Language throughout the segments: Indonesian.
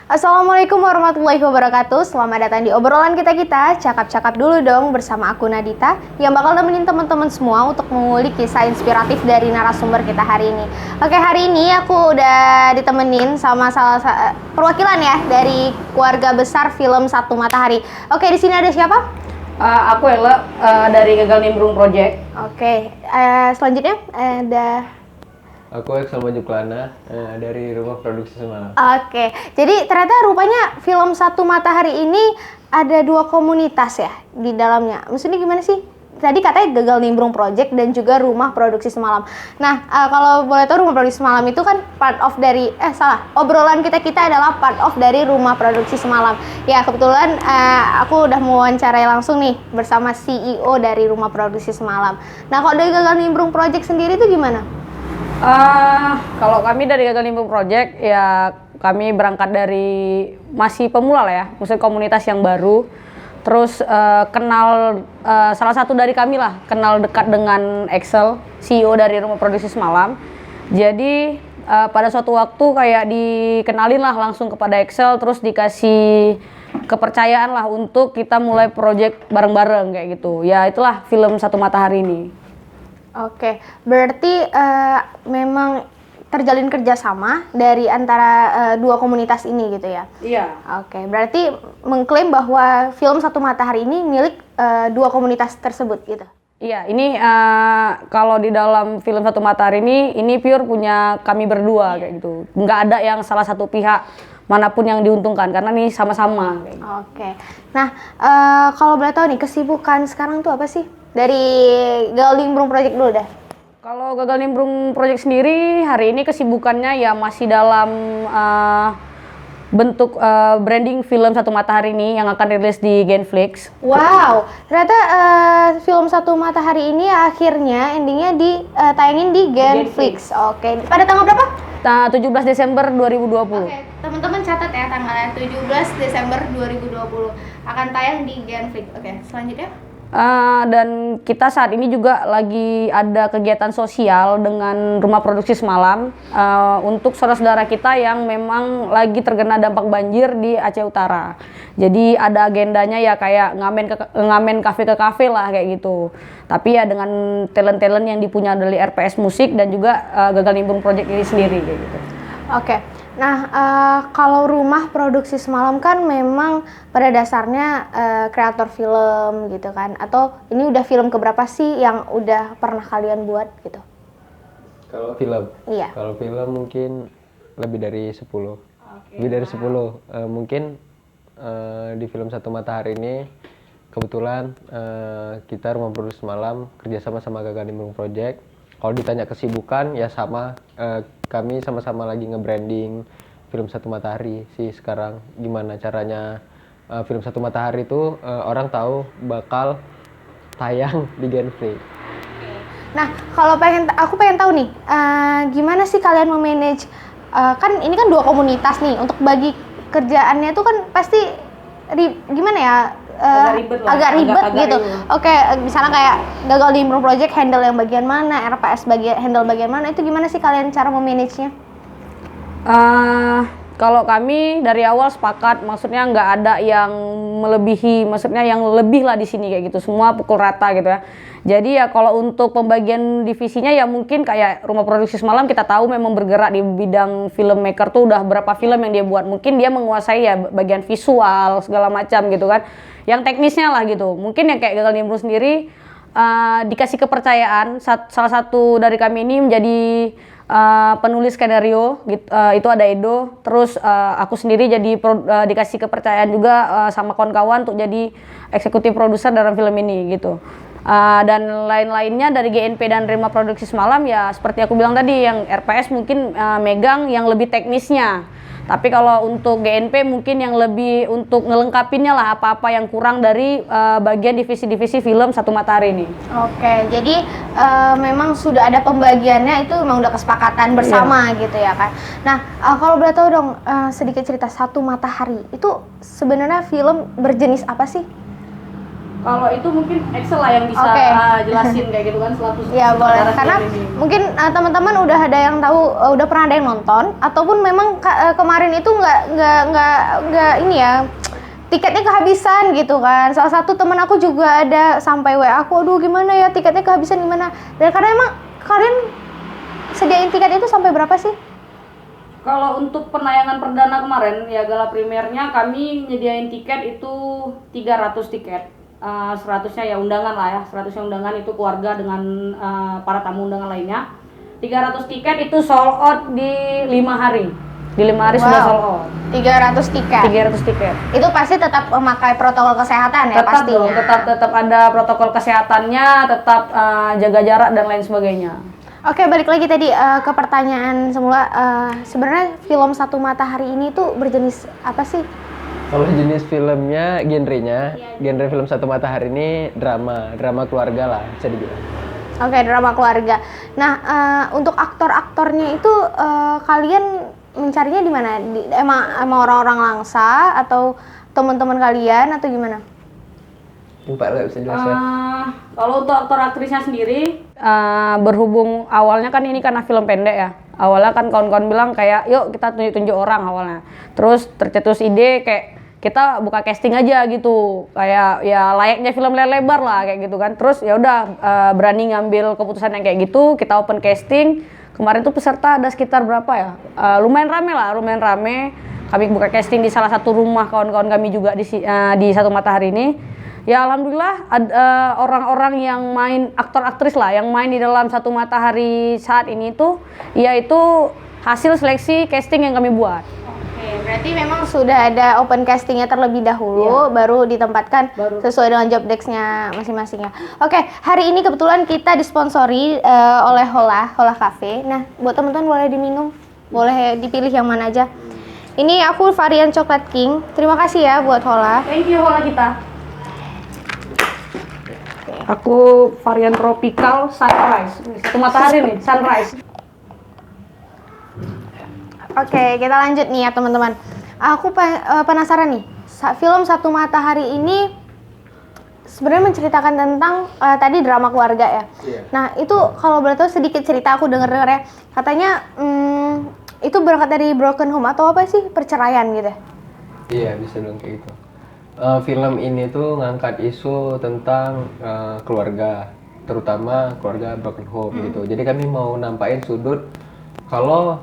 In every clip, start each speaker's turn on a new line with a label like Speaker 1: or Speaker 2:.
Speaker 1: Assalamualaikum warahmatullahi wabarakatuh. Selamat datang di obrolan kita-kita. Cakap-cakap dulu dong bersama aku Nadita yang bakal nemenin teman-teman semua untuk mengulik kisah inspiratif dari narasumber kita hari ini. Oke, hari ini aku udah ditemenin sama perwakilan ya dari keluarga besar film Satu Matahari. Oke, di sini ada siapa?
Speaker 2: Aku Ella dari Gagal Nimbrung Project.
Speaker 1: Oke, selanjutnya ada
Speaker 3: Aku Exal Majuklana dari Rumah Produksi Semalam.
Speaker 1: Oke, jadi ternyata rupanya film Satu Matahari ini ada dua komunitas ya di dalamnya. Maksudnya gimana sih? Tadi katanya Gagal Nimbrung Project dan juga Rumah Produksi Semalam. Nah, kalau boleh tahu Rumah Produksi Semalam itu kan part of dari obrolan kita adalah part of dari Rumah Produksi Semalam. Ya, kebetulan aku udah mewawancarai langsung nih bersama CEO dari Rumah Produksi Semalam. Nah, kalau dari Gagal Nimbrung Project sendiri itu gimana?
Speaker 2: Kalau kami dari Gagal Nimbrung Project ya kami berangkat dari masih pemula lah ya, maksudnya komunitas yang baru. Terus kenal salah satu dari kami lah kenal dekat dengan Excel, CEO dari Rumah Produksi Semalam. Jadi pada suatu waktu kayak dikenalin lah langsung kepada Excel, terus dikasih kepercayaan lah untuk kita mulai project bareng-bareng kayak gitu. Ya itulah film Satu Matahari ini.
Speaker 1: Oke, berarti memang terjalin kerjasama dari antara dua komunitas ini gitu ya?
Speaker 2: Iya.
Speaker 1: Oke, berarti mengklaim bahwa film Satu Matahari ini milik dua komunitas tersebut gitu?
Speaker 2: Iya, ini kalau di dalam film Satu Matahari ini pure punya kami berdua kayak gitu. Nggak ada yang salah satu pihak manapun yang diuntungkan karena ini sama-sama.
Speaker 1: Oke, nah kalau boleh tahu nih kesibukan sekarang tuh apa sih? Dari Gagal Nimbrung Project dulu dah.
Speaker 2: Kalau Gagal Nimbrung Project sendiri hari ini kesibukannya ya masih dalam bentuk branding film Satu Matahari ini yang akan rilis di Genflix.
Speaker 1: Wow, ternyata film Satu Matahari ini akhirnya endingnya tayangin di Genflix. Oke, pada tanggal berapa?
Speaker 2: 17 Desember 2020.
Speaker 1: Oke, teman-teman catat ya tanggalnya 17 Desember 2020 akan tayang di Genflix. Oke, selanjutnya.
Speaker 2: Dan kita saat ini juga lagi ada kegiatan sosial dengan Rumah Produksi Semalam untuk saudara-saudara kita yang memang lagi terkena dampak banjir di Aceh Utara. Jadi ada agendanya ya kayak ngamen kafe ke kafe lah kayak gitu. Tapi ya dengan talent-talent yang dipunya dari RPS Musik dan juga Gagal Nimbrung Project ini sendiri kayak gitu.
Speaker 1: Oke. Nah, kalau Rumah Produksi Semalam kan memang pada dasarnya kreator film gitu kan? Atau ini udah film keberapa sih yang udah pernah kalian buat gitu?
Speaker 3: Kalau film?
Speaker 1: Iya.
Speaker 3: Kalau film mungkin lebih dari 10.
Speaker 1: Okay.
Speaker 3: Lebih dari 10. Mungkin di film Satu Matahari ini kebetulan kita Rumah Produksi Semalam kerjasama sama Gagal Nimbrung Project. Kalau ditanya kesibukan ya sama, kami sama-sama lagi nge-branding film Satu Matahari sih sekarang. Gimana caranya film Satu Matahari itu orang tahu bakal tayang di Genflix.
Speaker 1: Nah, kalau aku pengen tahu nih, gimana sih kalian memanage, kan ini kan dua komunitas nih, untuk bagi kerjaannya itu kan pasti gimana ya? Agak ribet gitu. Oke, misalnya kayak Gagal Nimbrung Project handle yang bagian mana, RPS handle bagian mana, itu gimana sih kalian cara memanage-nya?
Speaker 2: Kalau kami dari awal sepakat, maksudnya nggak ada yang melebihi, maksudnya yang lebih lah di sini kayak gitu, semua pukul rata gitu ya. Jadi ya kalau untuk pembagian divisinya ya mungkin kayak Rumah Produksi Semalam kita tahu memang bergerak di bidang filmmaker tuh udah berapa film yang dia buat, mungkin dia menguasai ya bagian visual segala macam gitu kan. Yang teknisnya lah gitu. Mungkin yang kayak Gagal Nimbrung sendiri dikasih kepercayaan, salah satu dari kami ini menjadi penulis skenario gitu, itu ada Edo. Terus aku sendiri jadi dikasih kepercayaan juga sama kawan-kawan untuk jadi eksekutif produser dalam film ini gitu. Dan lain-lainnya dari GNP dan Rumah Produksi Semalam ya seperti aku bilang tadi, yang RPS mungkin megang yang lebih teknisnya. Tapi kalau untuk GNP mungkin yang lebih untuk ngelengkapinnya lah apa-apa yang kurang dari bagian divisi-divisi film Satu Matahari ini.
Speaker 1: Oke, jadi memang sudah ada pembagiannya, itu memang udah kesepakatan bersama gitu ya kan. Nah, kalau boleh tahu dong sedikit cerita Satu Matahari itu sebenarnya film berjenis apa sih?
Speaker 2: Kalau itu mungkin Excel lah yang bisa
Speaker 1: Oke.
Speaker 2: jelasin kayak gitu kan status.
Speaker 1: Ya boleh,
Speaker 2: sutradara
Speaker 1: karena
Speaker 2: film ini.
Speaker 1: mungkin teman-teman udah ada yang tahu, udah pernah ada yang nonton, ataupun memang kemarin itu nggak ini ya, tiketnya kehabisan gitu kan. Salah satu teman aku juga ada sampai WA aku, aduh gimana ya tiketnya kehabisan gimana. Dan karena emang kalian sediain tiket itu sampai berapa sih?
Speaker 2: Kalau untuk penayangan perdana kemarin ya gala primernya kami nyediain tiket itu 300 tiket. 100-nya ya undangan lah ya, 100-nya undangan itu keluarga dengan para tamu undangan lainnya. 300 tiket itu sold out di 5 hari. Di 5 hari sudah sold out.
Speaker 1: 300 tiket.
Speaker 2: 300 tiket.
Speaker 1: Itu pasti tetap memakai protokol kesehatan ya
Speaker 2: Tetap
Speaker 1: pastinya.
Speaker 2: dong, tetap ada protokol kesehatannya, tetap jaga jarak dan lain sebagainya.
Speaker 1: Oke, balik lagi tadi ke pertanyaan semula. Sebenarnya film Satu Matahari ini tuh berjenis apa sih?
Speaker 3: Kalau jenis filmnya, genrenya, genre film Satu Matahari ini drama keluarga lah bisa dibilang.
Speaker 1: Oke, drama keluarga. Nah, untuk aktor-aktornya itu kalian mencarinya di mana? Emang orang-orang Langsa atau teman-teman kalian atau gimana?
Speaker 3: Ini Pak Ella bisa jelaskan.
Speaker 2: Kalau untuk aktor aktrisnya sendiri, berhubung awalnya kan ini karena film pendek ya. Awalnya kan kawan-kawan bilang kayak, yuk kita tunjuk-tunjuk orang awalnya. Terus tercetus ide kayak kita buka casting aja gitu, kayak ya layaknya film layar lebar lah kayak gitu kan. Terus ya udah berani ngambil keputusan yang kayak gitu, kita open casting. Kemarin tuh peserta ada sekitar berapa ya? Lumayan rame. Kami buka casting di salah satu rumah kawan-kawan kami juga di Satu Matahari ini. Ya alhamdulillah orang-orang yang main aktor aktris lah yang main di dalam Satu Matahari saat ini tuh yaitu hasil seleksi casting yang kami buat.
Speaker 1: Oke, berarti memang sudah ada open castingnya terlebih dahulu, baru ditempatkan sesuai dengan job desk-nya masing-masing ya. Oke, hari ini kebetulan kita disponsori oleh Hola Cafe. Nah, buat teman-teman boleh diminum, boleh dipilih yang mana aja. Ini aku varian Coklat King. Terima kasih ya buat Hola.
Speaker 2: Thank you Hola kita. Aku varian tropical sunrise. Satu Matahari nih, sunrise.
Speaker 1: Oke, kita lanjut nih ya teman-teman. Aku penasaran nih, film Satu Matahari ini sebenarnya menceritakan tentang tadi drama keluarga ya.
Speaker 3: Iya.
Speaker 1: Nah itu kalau boleh tahu sedikit cerita aku dengar ya, katanya itu berangkat dari broken home atau apa sih, perceraian gitu?
Speaker 3: Iya, bisa bilang kayak gitu. Film ini tuh ngangkat isu tentang keluarga, terutama keluarga broken home gitu. Jadi kami mau nampain sudut kalau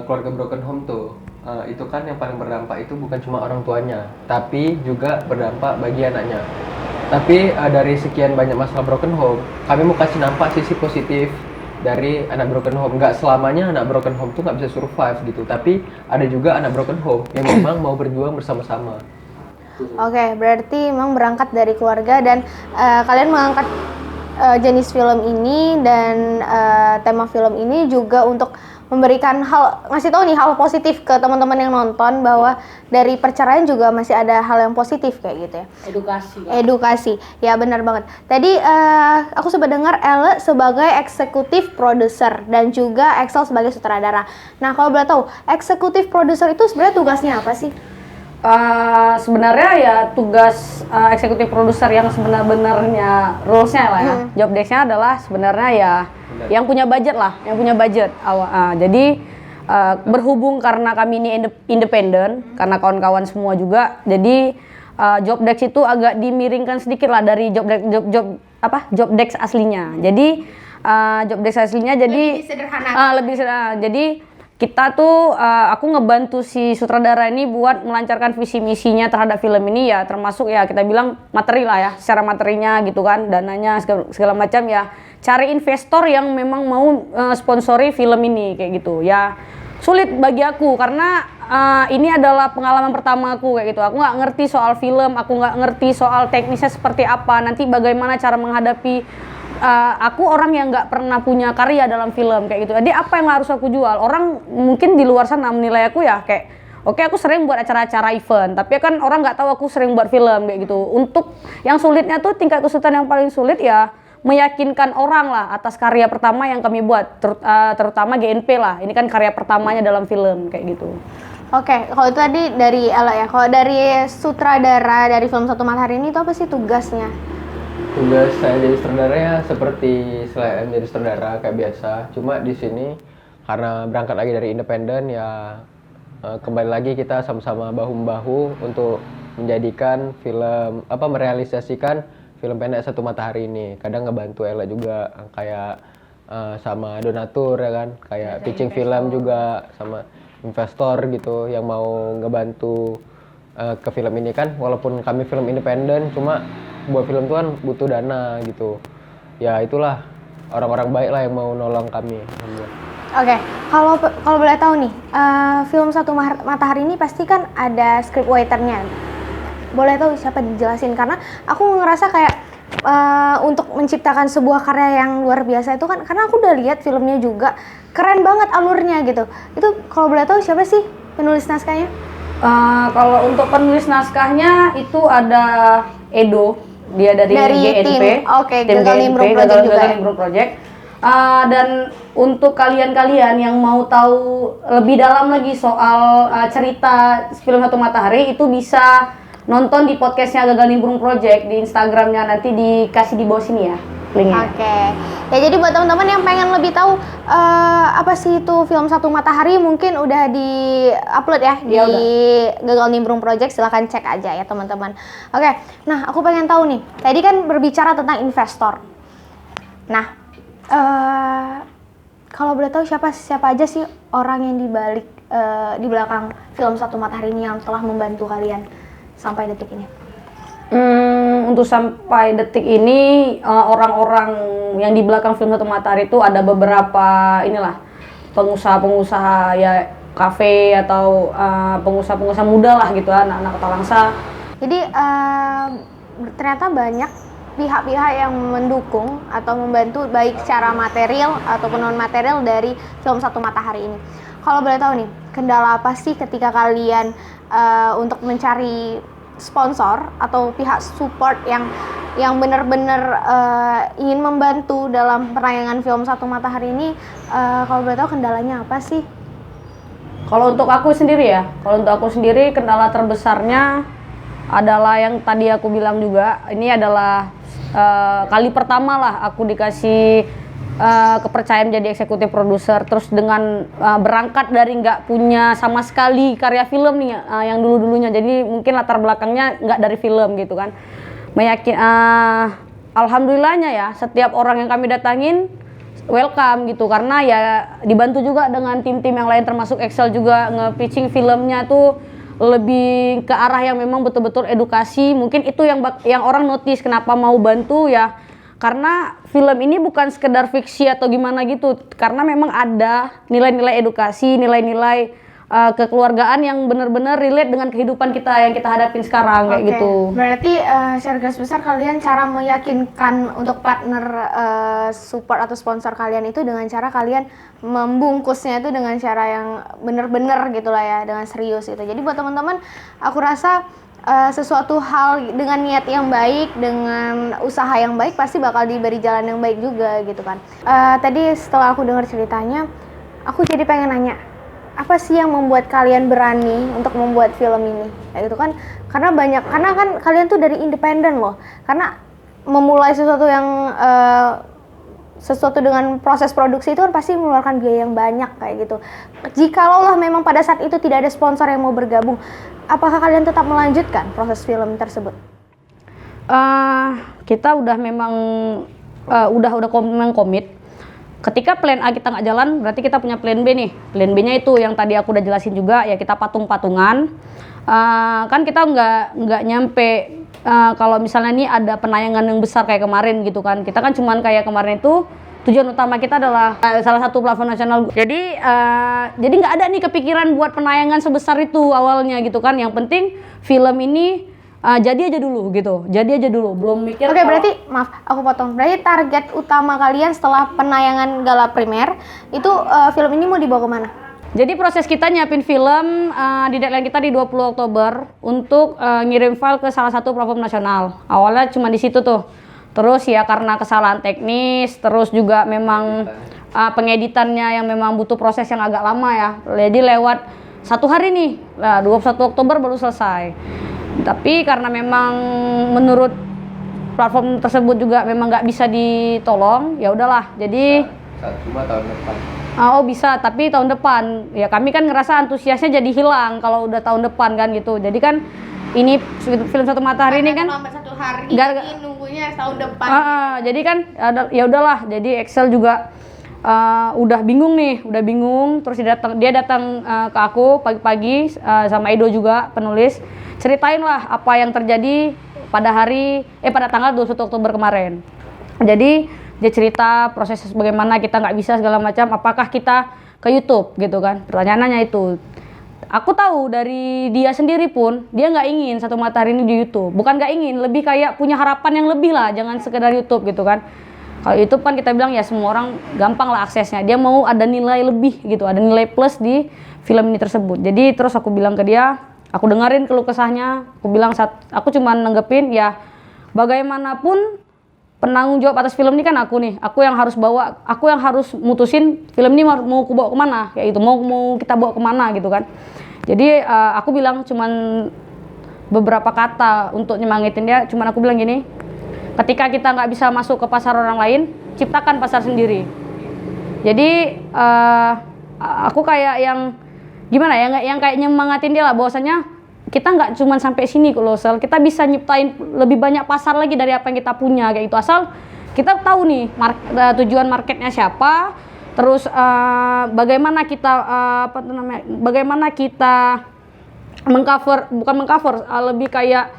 Speaker 3: keluarga broken home tuh itu kan yang paling berdampak itu bukan cuma orang tuanya, tapi juga berdampak bagi anaknya. Tapi dari sekian banyak masalah broken home, kami mau kasih nampak sisi positif dari anak broken home. Nggak selamanya anak broken home tuh nggak bisa survive gitu, tapi ada juga anak broken home yang memang mau berjuang bersama-sama.
Speaker 1: Oke, berarti memang berangkat dari keluarga dan kalian mengangkat jenis film ini dan tema film ini juga untuk memberikan ngasih tahu nih hal positif ke teman-teman yang nonton bahwa dari perceraian juga masih ada hal yang positif kayak gitu ya. Edukasi, ya benar banget. Tadi aku sempat dengar Elle sebagai eksekutif produser dan juga Excel sebagai sutradara. Nah kalau boleh tahu, eksekutif produser itu sebenarnya tugasnya apa sih?
Speaker 2: Sebenarnya ya tugas eksekutif produser yang sebenarnya rules-nya lah ya. Job desk-nya adalah sebenarnya ya yang punya budget lah, jadi berhubung karena kami ini independen, karena kawan-kawan semua juga, jadi job desk itu agak dimiringkan sedikit lah dari job desk aslinya. Jadi job desk aslinya jadi lebih sederhana. Jadi kita tuh aku ngebantu si sutradara ini buat melancarkan visi misinya terhadap film ini ya, termasuk ya kita bilang materi lah ya, secara materinya gitu kan, dananya segala macam ya, cari investor yang memang mau sponsori film ini kayak gitu ya. Sulit bagi aku karena ini adalah pengalaman pertama aku kayak gitu. Aku nggak ngerti soal film, aku nggak ngerti soal teknisnya seperti apa, nanti bagaimana cara menghadapi. Aku orang yang nggak pernah punya karya dalam film kayak gitu. Jadi apa yang harus aku jual? Orang mungkin di luar sana menilai aku ya kayak, oke aku sering buat acara-acara event, tapi kan orang nggak tahu aku sering buat film kayak gitu. Untuk yang sulitnya tuh tingkat kesulitan yang paling sulit ya meyakinkan orang lah atas karya pertama yang kami buat, terutama GNP lah. Ini kan karya pertamanya dalam film kayak gitu.
Speaker 1: Oke, kalau itu tadi dari Ella ya. Kalau dari sutradara dari film Satu Matahari ini itu apa sih tugasnya?
Speaker 3: Tugas saya jadi sutradaranya seperti selain jadi sutradara kayak biasa. Cuma di sini karena berangkat lagi dari independen ya kembali lagi kita sama-sama bahu-membahu untuk menjadikan film merealisasikan film pendek Satu Matahari ini. Kadang ngebantu Ella juga kayak sama donatur ya kan, kayak pitching film juga sama investor gitu yang mau ngebantu ke film ini kan. Walaupun kami film independen, cuma buat film itu kan butuh dana gitu. Ya itulah orang-orang baik lah yang mau nolong kami.
Speaker 1: Oke, kalau boleh tahu nih, film Satu Matahari ini pasti kan ada script writer-nya. Boleh tahu siapa dijelasin? Karena aku ngerasa kayak untuk menciptakan sebuah karya yang luar biasa itu kan, karena aku udah lihat filmnya juga keren banget alurnya gitu. Itu kalau boleh tahu siapa sih penulis naskahnya?
Speaker 2: Kalau untuk penulis naskahnya itu ada Edo. Dia dari GNP, tim
Speaker 1: Gagal Nimbrung Project juga.
Speaker 2: Gagal Nimbrung Project. Dan untuk kalian-kalian yang mau tahu lebih dalam lagi soal cerita film Satu Matahari, itu bisa nonton di podcastnya Gagal Nimbrung Project di Instagramnya, nanti dikasih di bawah sini ya linknya.
Speaker 1: Oke. Ya jadi buat teman-teman yang pengen lebih tahu apa sih itu film Satu Matahari, mungkin udah di-upload ya di Gagal Nimbrung Project, silahkan cek aja ya teman-teman. Oke, nah aku pengen tahu nih, tadi kan berbicara tentang investor. Nah, kalau boleh tahu siapa aja sih orang yang di belakang film Satu Matahari ini yang telah membantu kalian sampai detik ini?
Speaker 2: Untuk sampai detik ini orang-orang yang di belakang film Satu Matahari itu ada beberapa pengusaha-pengusaha ya kafe atau pengusaha-pengusaha muda lah gitu, anak-anak Talangsa.
Speaker 1: Jadi ternyata banyak pihak-pihak yang mendukung atau membantu baik secara material ataupun non material dari film Satu Matahari ini. Kalau boleh tahu nih, kendala apa sih ketika kalian untuk mencari sponsor atau pihak support yang benar-benar ingin membantu dalam penayangan film Satu Matahari ini? Kalau boleh tahu kendalanya apa sih?
Speaker 2: Kalau untuk aku sendiri kendala terbesarnya adalah yang tadi aku bilang juga, ini adalah kali pertama lah aku dikasih kepercayaan menjadi eksekutif produser, terus dengan berangkat dari nggak punya sama sekali karya film nih yang dulu-dulunya, jadi mungkin latar belakangnya nggak dari film gitu kan. Alhamdulillahnya ya, setiap orang yang kami datangin welcome gitu, karena ya dibantu juga dengan tim-tim yang lain termasuk Excel juga nge-pitching filmnya tuh lebih ke arah yang memang betul-betul edukasi. Mungkin itu yang orang notice kenapa mau bantu ya, karena film ini bukan sekedar fiksi atau gimana gitu, karena memang ada nilai-nilai edukasi, nilai-nilai kekeluargaan yang benar-benar relate dengan kehidupan kita yang kita hadapin sekarang kayak gitu.
Speaker 1: Berarti secara garis besar kalian cara meyakinkan untuk partner support atau sponsor kalian itu dengan cara kalian membungkusnya itu dengan cara yang benar-benar gitulah ya, dengan serius gitu. Jadi buat teman-teman, aku rasa sesuatu hal dengan niat yang baik, dengan usaha yang baik pasti bakal diberi jalan yang baik juga gitu kan. Tadi setelah aku dengar ceritanya, aku jadi pengen nanya, apa sih yang membuat kalian berani untuk membuat film ini? Kayak gitu kan, karena kan kalian tuh dari independen loh. Karena memulai sesuatu dengan proses produksi itu kan pasti mengeluarkan biaya yang banyak kayak gitu. Jikalau lah memang pada saat itu tidak ada sponsor yang mau bergabung, apakah kalian tetap melanjutkan proses film tersebut?
Speaker 2: Kita udah memang komit. Ketika plan A kita nggak jalan, berarti kita punya plan B nih. Plan B-nya itu yang tadi aku udah jelasin juga, ya kita patung-patungan. Kan kita nggak nyampe kalau misalnya ini ada penayangan yang besar kayak kemarin gitu kan. Kita kan cuman kayak kemarin itu tujuan utama kita adalah salah satu platform nasional. Jadi nggak ada nih kepikiran buat penayangan sebesar itu awalnya gitu kan. Yang penting film ini jadi aja dulu gitu, belum mikir.
Speaker 1: Oke, berarti maaf aku potong. Berarti target utama kalian setelah penayangan gala primer itu film ini mau dibawa kemana?
Speaker 2: Jadi proses kita nyiapin film di deadline kita di 20 Oktober untuk ngirim file ke salah satu platform nasional. Awalnya cuma di situ tuh. Terus ya karena kesalahan teknis, terus juga memang pengeditannya yang memang butuh proses yang agak lama ya. Jadi lewat 1 hari nih, 21 Oktober baru selesai. Tapi karena memang menurut platform tersebut juga memang nggak bisa ditolong, ya udahlah. Jadi
Speaker 3: cuma tahun depan.
Speaker 2: oh bisa, tapi tahun depan. Ya kami kan ngerasa antusiasnya jadi hilang kalau udah tahun depan kan gitu. Jadi kan ini film Satu Matahari ini kan
Speaker 1: lambat 1 hari,
Speaker 2: Gar-
Speaker 1: jadi nunggunya tahun depan.
Speaker 2: jadi kan ya udahlah. Jadi Excel juga udah bingung nih, terus dia datang ke aku pagi-pagi sama Edo juga penulis, ceritain lah apa yang terjadi pada tanggal 21 Oktober kemarin. Jadi dia cerita proses bagaimana kita nggak bisa segala macam, apakah kita ke YouTube gitu kan, pertanyaannya itu. Aku tahu dari dia sendiri pun dia nggak ingin Satu Matahari ini di YouTube, bukan nggak ingin, lebih kayak punya harapan yang lebih lah, jangan sekedar YouTube gitu kan. Kalau YouTube kan kita bilang ya semua orang gampang lah aksesnya, dia mau ada nilai lebih gitu, ada nilai plus di film ini tersebut. Jadi terus aku bilang ke dia, aku dengerin keluh kesahnya, aku bilang aku cuma nanggepin ya bagaimanapun penanggung jawab atas film ini kan aku nih, aku yang harus mutusin film ini mau aku bawa kemana, kayak gitu, mau kita bawa kemana gitu kan. Jadi aku bilang cuman beberapa kata untuk nyemangitin dia, cuman aku bilang gini, ketika kita nggak bisa masuk ke pasar orang lain, ciptakan pasar sendiri. Jadi aku kayak yang gimana ya, yang kayak nyemangatin dia lah, bahwasanya kita nggak cuma sampai sini kok loh, kita bisa nyiptain lebih banyak pasar lagi dari apa yang kita punya kayak itu, asal kita tahu nih tujuan marketnya siapa, terus bagaimana kita mengcover, lebih kayak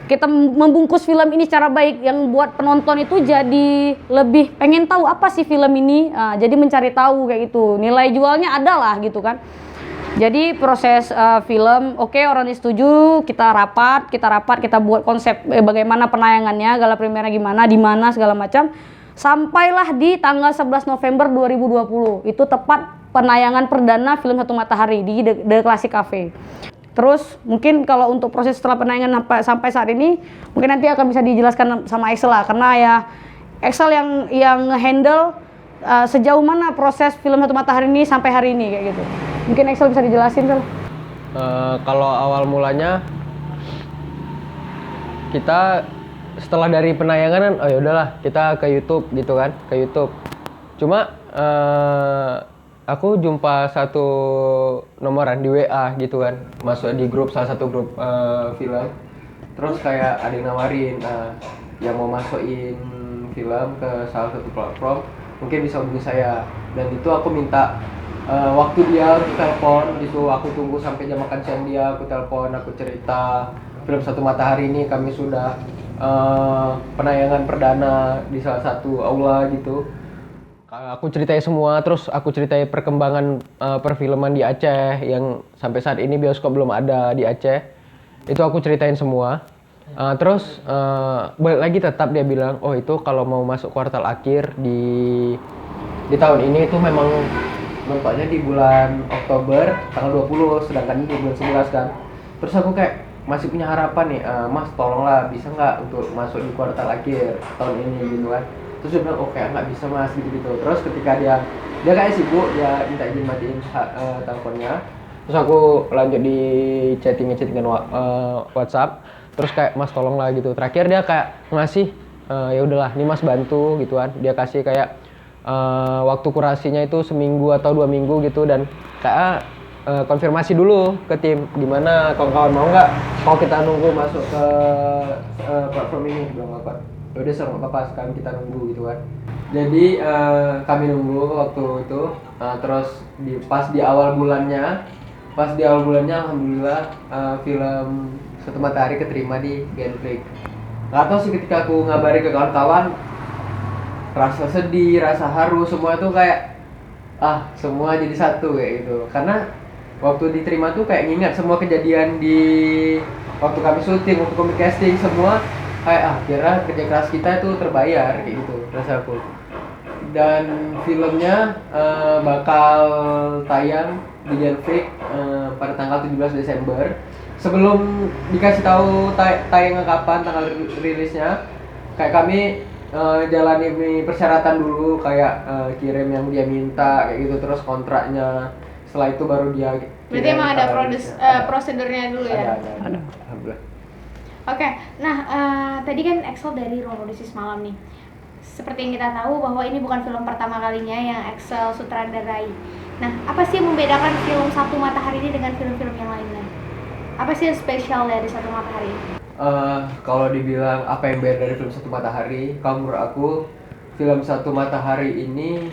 Speaker 2: kita membungkus film ini secara baik yang buat penonton itu jadi lebih pengen tahu apa sih film ini, jadi mencari tahu kayak gitu, nilai jualnya ada lah gitu kan. Jadi proses film, oke, orang setuju, kita rapat, kita buat konsep bagaimana penayangannya, gala premiernya gimana, di mana segala macam. Sampailah di tanggal 11 November 2020, itu tepat penayangan perdana film Satu Matahari di The Classic Cafe. Terus mungkin kalau untuk proses setelah penayangan sampai saat ini, mungkin nanti akan bisa dijelaskan sama Excel lah, karena ya Excel yang handle sejauh mana proses film Satu Matahari ini sampai hari ini kayak gitu. Mungkin Excel bisa dijelasin kan?
Speaker 3: Kalau awal mulanya kita setelah dari penayangan kan, oh ya udahlah kita ke YouTube gitu kan, ke YouTube. Cuma aku jumpa satu nomoran di WA gitu kan, masuk di grup, salah satu grup film. Terus kayak ada yang nawarin yang mau masukin film ke salah satu platform, mungkin bisa hubungi saya. Dan itu aku minta waktu dia untuk telepon gitu, aku tunggu sampai jam makan siang dia, aku telepon, aku cerita film Satu Matahari ini kami sudah penayangan perdana di salah satu aula gitu. Aku ceritain semua, terus aku ceritain perkembangan perfilman di Aceh yang sampai saat ini bioskop belum ada di Aceh. Itu aku ceritain semua. Terus balik lagi tetap dia bilang, oh itu kalau mau masuk kuartal akhir di tahun ini itu memang nampaknya di bulan Oktober tanggal 20, sedangkan ini di bulan 11 kan. Terus aku kayak masih punya harapan nih, Mas tolonglah bisa nggak untuk masuk di kuartal akhir tahun ini gitu kan. Terus dia bilang oke, nggak bisa Mas gitu. Terus ketika dia kayak sibuk, dia minta izin matiin teleponnya. Terus aku lanjut di chattingan WhatsApp. Terus kayak Mas tolonglah gitu. Terakhir dia kayak ngasih ya udahlah, nih Mas bantu gitu kan. Dia kasih kayak waktu kurasinya itu seminggu atau 2 minggu gitu, dan kayak konfirmasi dulu ke tim gimana kawan-kawan mau nggak kalau kita nunggu masuk ke platform ini. Bilang apa, udah nggak apa-apa, sekarang kita nunggu gitu kan. Jadi kami nunggu waktu itu, terus pas di awal bulannya alhamdulillah film Satu Matahari keterima di Genflix. Nggak tahu sih, ketika aku ngabari ke kawan-kawan, rasa sedih, rasa haru, semua tuh kayak semua jadi satu kayak gitu. Karena waktu diterima tuh kayak ngingat semua kejadian di waktu kami syuting, waktu kami casting, semua kayak kira kerja keras kita itu terbayar kayak gitu rasaku. Dan filmnya bakal tayang di Genflix pada tanggal 17 Desember. Sebelum dikasih tahu tayangnya kapan, tanggal rilisnya, kayak kami jalani persyaratan dulu, kayak kirim yang dia minta kayak gitu, terus kontraknya. Setelah itu baru dia
Speaker 1: berarti emang ada prosedurnya dulu ya?
Speaker 3: Ada. Alhamdulillah.
Speaker 1: Oke, nah tadi kan Excel dari Ruang Produksi Semalam nih. Seperti yang kita tahu bahwa ini bukan film pertama kalinya yang Excel sutradarai. Nah, apa sih yang membedakan film Satu Matahari ini dengan film-film yang lainnya? Apa sih yang spesial dari Satu Matahari?
Speaker 3: Kalau dibilang apa yang beda dari film Satu Matahari, kalau menurut aku film Satu Matahari ini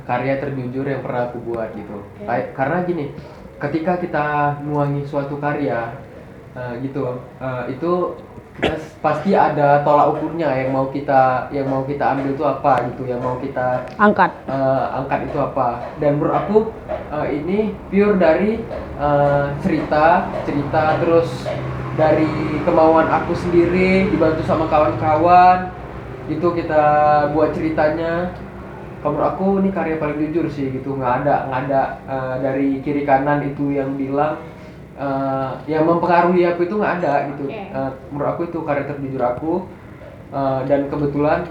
Speaker 3: karya terjujur yang pernah aku buat gitu. Karena gini, ketika kita nuangi suatu karya itu kita pasti ada tolak ukurnya yang mau kita ambil itu apa gitu, yang mau kita
Speaker 2: Angkat.
Speaker 3: angkat itu apa. Dan menurut aku ini pure dari cerita terus dari kemauan aku sendiri dibantu sama kawan-kawan, itu kita buat ceritanya. Kalau menurut aku ini karya paling jujur sih gitu, nggak ada dari kiri kanan itu yang bilang yang mempengaruhi aku itu nggak ada gitu. Menurut aku itu karya terjujur aku, dan kebetulan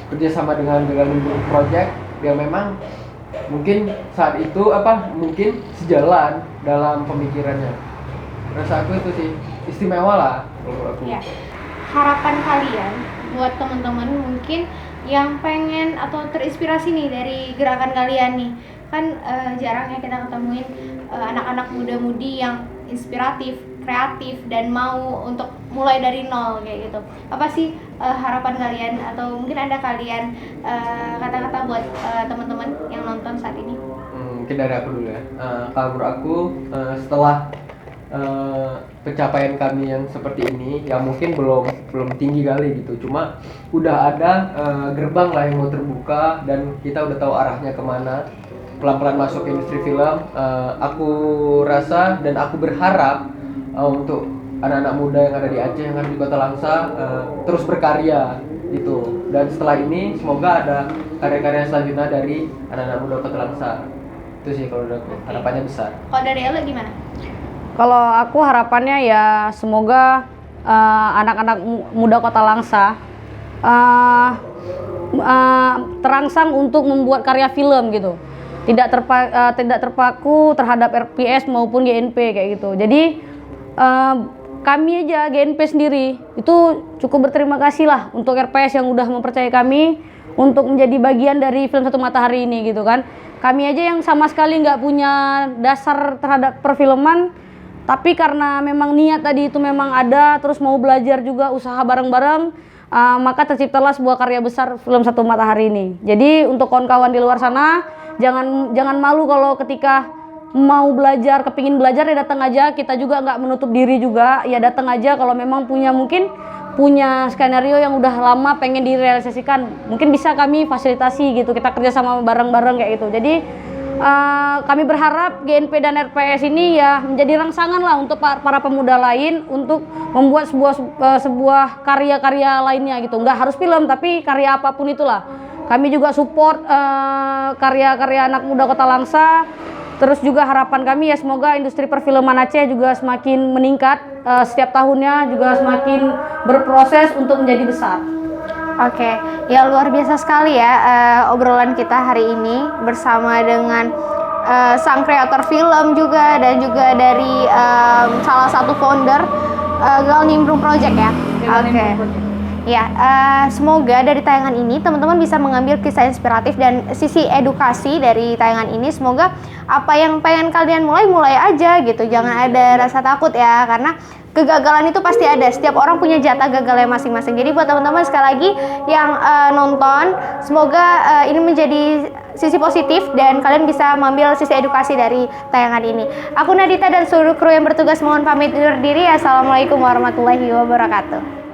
Speaker 3: kerjasama dengan Nimbrung Project yang memang mungkin saat itu mungkin sejalan dalam pemikirannya. Rasa aku itu sih istimewa lah menurut aku.
Speaker 1: Ya. Harapan kalian buat teman-teman mungkin yang pengen atau terinspirasi nih dari gerakan kalian nih, kan jarang ya kita ketemuin anak-anak muda-mudi yang inspiratif, kreatif, dan mau untuk mulai dari nol kayak gitu. Apa sih harapan kalian, atau mungkin ada kalian kata-kata buat teman-teman yang nonton saat ini?
Speaker 3: Mungkin dari aku dulu ya. Kalau menurut aku setelah pencapaian kami yang seperti ini, ya mungkin belum tinggi kali gitu, cuma udah ada gerbang lah yang mau terbuka dan kita udah tahu arahnya kemana, pelan-pelan masuk ke industri film. Aku rasa dan aku berharap untuk anak-anak muda yang ada di Aceh, yang ada di Kota Langsa, terus berkarya gitu. Dan setelah ini semoga ada karya-karya selanjutnya dari anak-anak muda Kota Langsa. Itu sih kalau dari aku, harapannya besar.
Speaker 1: Kalau dari Ella gimana?
Speaker 2: Kalau aku harapannya ya semoga anak-anak muda Kota Langsa terangsang untuk membuat karya film gitu. Tidak terpaku terhadap RPS maupun GNP kayak gitu. Jadi kami aja GNP sendiri itu cukup berterima kasih lah untuk RPS yang udah mempercayai kami untuk menjadi bagian dari film Satu Matahari ini gitu kan. Kami aja yang sama sekali nggak punya dasar terhadap perfilman, tapi karena memang niat tadi itu memang ada, terus mau belajar juga, usaha bareng-bareng, maka terciptalah sebuah karya besar film Satu Matahari ini. Jadi untuk kawan-kawan di luar sana, jangan malu kalau ketika mau belajar, kepingin belajar ya datang aja. Kita juga nggak menutup diri juga, ya datang aja kalau memang mungkin punya skenario yang udah lama pengen direalisasikan, mungkin bisa kami fasilitasi gitu, kita kerjasama bareng-bareng kayak gitu. Jadi kami berharap GNP dan RPS ini ya menjadi rangsangan lah untuk para pemuda lain untuk membuat sebuah karya-karya lainnya gitu. Nggak harus film, tapi karya apapun itulah. Kami juga support karya-karya anak muda Kota Langsa. Terus juga harapan kami ya semoga industri perfilman Aceh juga semakin meningkat, setiap tahunnya juga semakin berproses untuk menjadi besar.
Speaker 1: Oke, ya luar biasa sekali ya obrolan kita hari ini bersama dengan sang kreator film juga, dan juga dari salah satu founder Gagal Nimbrung Project ya. Oke. Ya, semoga dari tayangan ini teman-teman bisa mengambil kisah inspiratif dan sisi edukasi dari tayangan ini. Semoga apa yang pengen kalian mulai aja gitu. Jangan ada rasa takut ya, karena kegagalan itu pasti ada. Setiap orang punya jatah gagalnya masing-masing. Jadi buat teman-teman sekali lagi yang nonton, semoga ini menjadi sisi positif dan kalian bisa mengambil sisi edukasi dari tayangan ini. Aku Nadita dan seluruh kru yang bertugas mohon pamit undur diri. Assalamualaikum warahmatullahi wabarakatuh.